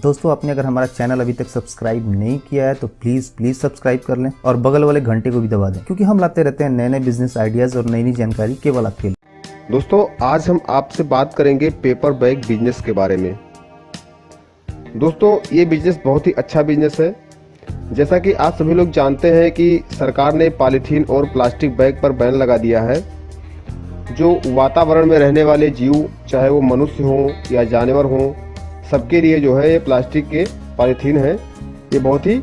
दोस्तों आपने अगर हमारा चैनल अभी तक सब्सक्राइब नहीं किया है तो प्लीज सब्सक्राइब कर लें और बगल वाले घंटे को भी दबा दें, क्योंकि हम लाते रहते हैं नए नए बिजनेस आइडियाज और नई नई जानकारी केवल आपके लिए। दोस्तों आज हम आपसे बात करेंगे पेपर बैग बिजनेस के बारे में। दोस्तों ये बिजनेस बहुत ही अच्छा बिजनेस है। जैसा कि आप सभी लोग जानते हैं कि सरकार ने पॉलीथीन और प्लास्टिक बैग पर बैन लगा दिया है। जो वातावरण में रहने वाले जीव, चाहे वो मनुष्य हो या जानवर हो, सबके लिए जो है ये प्लास्टिक के पॉलीथीन है, ये बहुत ही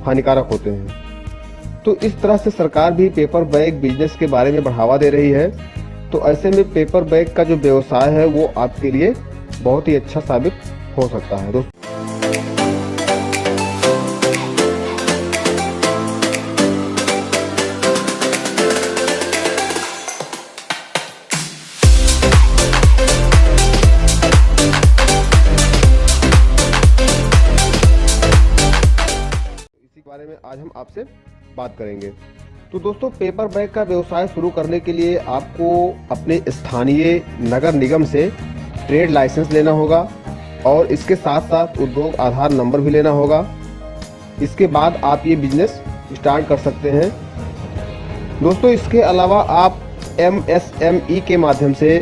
हानिकारक होते हैं। तो इस तरह से सरकार भी पेपर बैग बिजनेस के बारे में बढ़ावा दे रही है। तो ऐसे में पेपर बैग का जो व्यवसाय है वो आपके लिए बहुत ही अच्छा साबित हो सकता है। दोस्तों बारे में आज हम आपसे बात करेंगे। तो दोस्तों पेपर बैग का व्यवसाय शुरू करने के लिए आपको अपने स्थानीय नगर निगम से ट्रेड लाइसेंस लेना होगा और इसके साथ साथ उद्योग आधार नंबर भी लेना होगा। इसके बाद आप ये बिजनेस स्टार्ट कर सकते हैं। दोस्तों इसके अलावा आप MSME के माध्यम से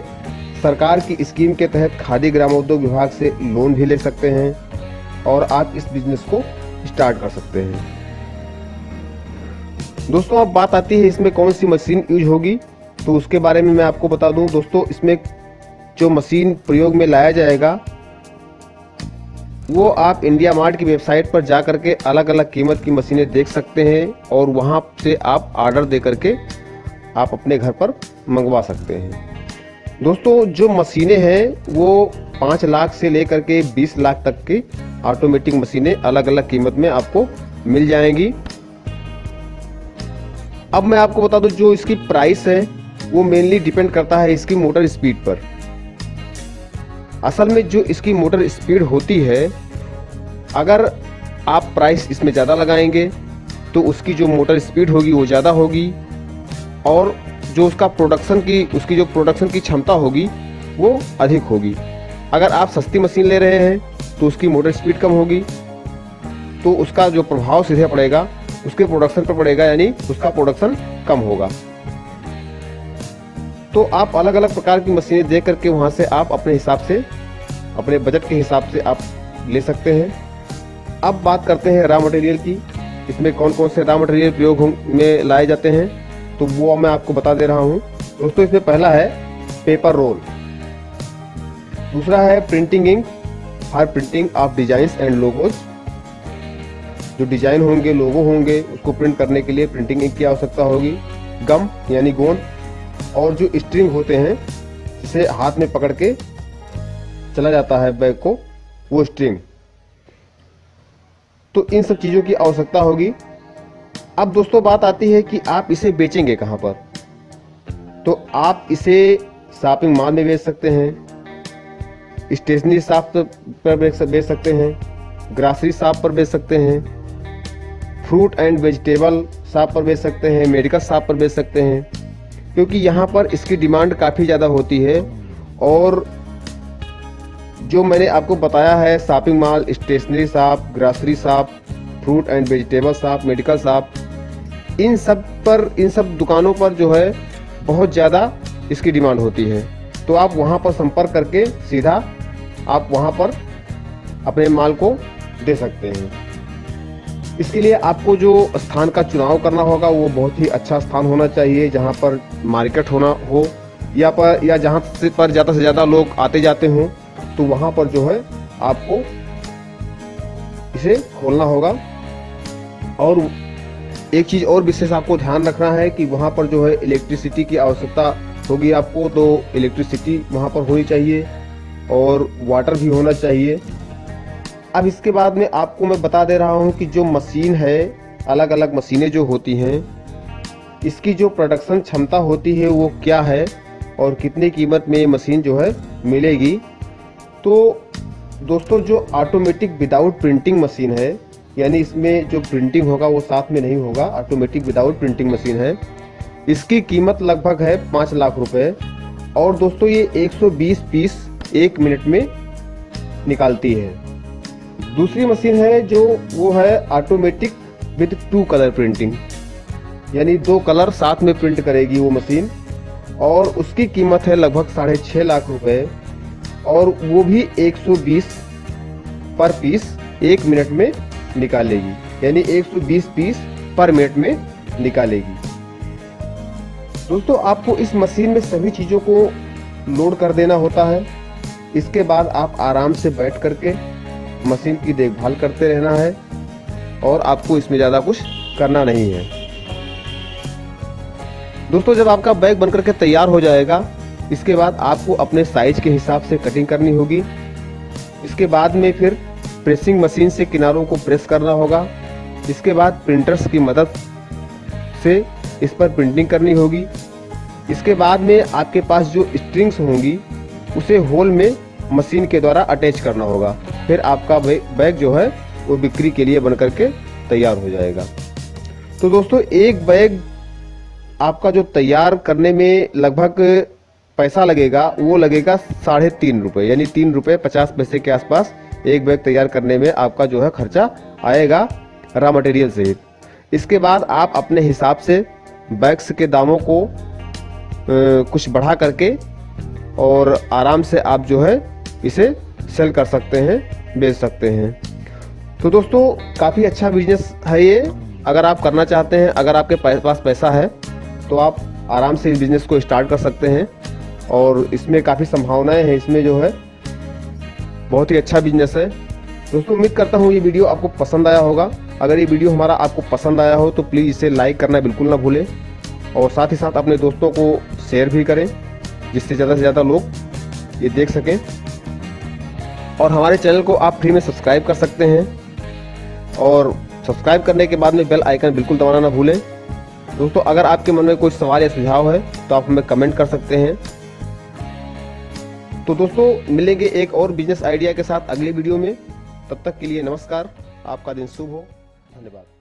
सरकार की स्कीम के तहत खादी ग्रामोद्योग विभाग से लोन भी ले सकते हैं और आप इस बिजनेस को स्टार्ट कर सकते हैं। दोस्तों अब बात आती है इसमें कौन सी मशीन यूज होगी, तो उसके बारे में मैं आपको बता दूं। दोस्तों इसमें जो मशीन प्रयोग में लाया जाएगा वो आप इंडिया मार्ट की वेबसाइट पर जा करके अलग अलग कीमत की मशीनें देख सकते हैं और वहां से आप ऑर्डर दे करके आप अपने घर पर मंगवा सकते हैं। दोस्तों जो मशीनें हैं वो 5 लाख से लेकर के 20 लाख तक की ऑटोमेटिक मशीनें अलग अलग कीमत में आपको मिल जाएंगी। अब मैं आपको बता दूं जो इसकी प्राइस है वो मेनली डिपेंड करता है इसकी मोटर स्पीड पर। असल में जो इसकी मोटर स्पीड होती है, अगर आप प्राइस इसमें ज़्यादा लगाएंगे तो उसकी जो मोटर स्पीड होगी वो ज़्यादा होगी और जो उसकी जो प्रोडक्शन की क्षमता होगी वो अधिक होगी। अगर आप सस्ती मशीन ले रहे हैं तो उसकी मोटर स्पीड कम होगी, तो उसका जो प्रभाव सीधे पड़ेगा उसके प्रोडक्शन पर पड़ेगा, यानी उसका प्रोडक्शन कम होगा। तो आप अलग अलग प्रकार की मशीनें देख करके वहां से आप अपने हिसाब से, अपने बजट के हिसाब से आप ले सकते हैं। अब बात करते हैं रॉ मटेरियल की। इसमें कौन कौन से रॉ मटेरियल प्रयोग में लाए जाते हैं तो वो मैं आपको बता दे रहा हूं। दोस्तों इसमें पहला है पेपर रोल, दूसरा है printing ink for printing of design and logos. जो डिजाइन होंगे, लोगो होंगे, उसको प्रिंट करने के लिए प्रिंटिंग इंक की आवश्यकता होगी। गम यानी गोंद, और जो स्ट्रिंग होते हैं जिसे हाथ में पकड़ के चला जाता है बैग को, वो स्ट्रिंग। तो इन सब चीजों की आवश्यकता होगी। अब दोस्तों बात आती है कि आप इसे बेचेंगे कहां पर। तो आप इसे शॉपिंग मॉल में बेच सकते हैं, स्टेशनरी शॉप पर बेच सकते हैं, ग्रॉसरी शॉप पर बेच सकते हैं, फ्रूट एंड वेजिटेबल शॉप पर बेच सकते हैं, मेडिकल शॉप पर बेच सकते हैं, क्योंकि यहाँ पर इसकी डिमांड काफ़ी ज़्यादा होती है। और जो मैंने आपको बताया है shopping mall, stationery shop, grocery shop, fruit and vegetable shop, medical shop, इन सब दुकानों पर जो है बहुत ज़्यादा इसकी डिमांड होती है। तो आप वहाँ पर संपर्क करके सीधा आप वहाँ पर अपने माल को दे सकते हैं। इसके लिए आपको जो स्थान का चुनाव करना होगा वो बहुत ही अच्छा स्थान होना चाहिए, जहाँ पर मार्केट होना हो या जहाँ पर ज़्यादा से ज़्यादा लोग आते जाते हों, तो वहाँ पर जो है आपको इसे खोलना होगा। और एक चीज़ और विशेष आपको ध्यान रखना है कि वहाँ पर जो है इलेक्ट्रिसिटी की आवश्यकता होगी आपको, तो इलेक्ट्रिसिटी वहाँ पर होनी चाहिए और वाटर भी होना चाहिए। अब इसके बाद में आपको मैं बता दे रहा हूँ कि जो मशीन है, अलग अलग मशीनें जो होती हैं, इसकी जो प्रोडक्शन क्षमता होती है वो क्या है और कितनी कीमत में ये मशीन जो है मिलेगी। तो दोस्तों जो ऑटोमेटिक विदाउट प्रिंटिंग मशीन है, यानी इसमें जो प्रिंटिंग होगा वो साथ में नहीं होगा, ऑटोमेटिक विदाउट प्रिंटिंग मशीन है, इसकी कीमत लगभग है 5 लाख रुपए। और दोस्तों ये 120 पीस 1 मिनट में निकालती है। दूसरी मशीन है जो वो है ऑटोमेटिक विद 2 कलर प्रिंटिंग, यानी 2 कलर साथ में प्रिंट करेगी वो मशीन, और उसकी कीमत है लगभग 6.5 लाख रुपए, और वो भी 120 पर पीस 1 मिनट में निकालेगी, यानी 120 पीस पर मिनट में निकालेगी। दोस्तों आपको इस मशीन में सभी चीज़ों को लोड कर देना होता है। इसके बाद आप आराम से बैठ करके मशीन की देखभाल करते रहना है, और आपको इसमें ज़्यादा कुछ करना नहीं है। दोस्तों जब आपका बैग बनकर के तैयार हो जाएगा, इसके बाद आपको अपने साइज के हिसाब से कटिंग करनी होगी। इसके बाद में फिर प्रेसिंग मशीन से किनारों को प्रेस करना होगा। इसके बाद प्रिंटर्स की मदद से इस पर प्रिंटिंग करनी होगी। इसके बाद में आपके पास जो स्ट्रिंग्स होंगी उसे होल में मशीन के द्वारा अटैच करना होगा। फिर आपका बैग जो है वो बिक्री के लिए बनकर के तैयार हो जाएगा। तो दोस्तों एक बैग आपका जो तैयार करने में लगभग पैसा लगेगा वो लगेगा 3.5 रुपये, यानी 3 रुपये 50 पैसे के आसपास एक बैग तैयार करने में आपका जो है खर्चा आएगा रॉ मटेरियल सहित। इसके बाद आप अपने हिसाब से बैग्स के दामों को कुछ बढ़ा करके और आराम से आप जो है इसे सेल कर सकते हैं, बेच सकते हैं। तो दोस्तों काफ़ी अच्छा बिजनेस है ये। अगर आप करना चाहते हैं, अगर आपके पास पैसा है तो आप आराम से इस बिज़नेस को स्टार्ट कर सकते हैं, और इसमें काफ़ी संभावनाएं हैं। इसमें जो है बहुत ही अच्छा बिजनेस है। दोस्तों उम्मीद करता हूँ ये वीडियो आपको पसंद आया होगा। अगर ये वीडियो हमारा आपको पसंद आया हो तो प्लीज़ इसे लाइक करना बिल्कुल ना भूलें, और साथ ही साथ अपने दोस्तों को शेयर भी करें, जिससे ज़्यादा से ज़्यादा लोग ये देख सकें। और हमारे चैनल को आप फ्री में सब्सक्राइब कर सकते हैं, और सब्सक्राइब करने के बाद में बेल आइकन बिल्कुल दबाना ना भूलें। दोस्तों अगर आपके मन में कोई सवाल या सुझाव है तो आप हमें कमेंट कर सकते हैं। तो दोस्तों मिलेंगे एक और बिजनेस आइडिया के साथ अगली वीडियो में। तब तक के लिए नमस्कार, आपका दिन शुभ हो, धन्यवाद।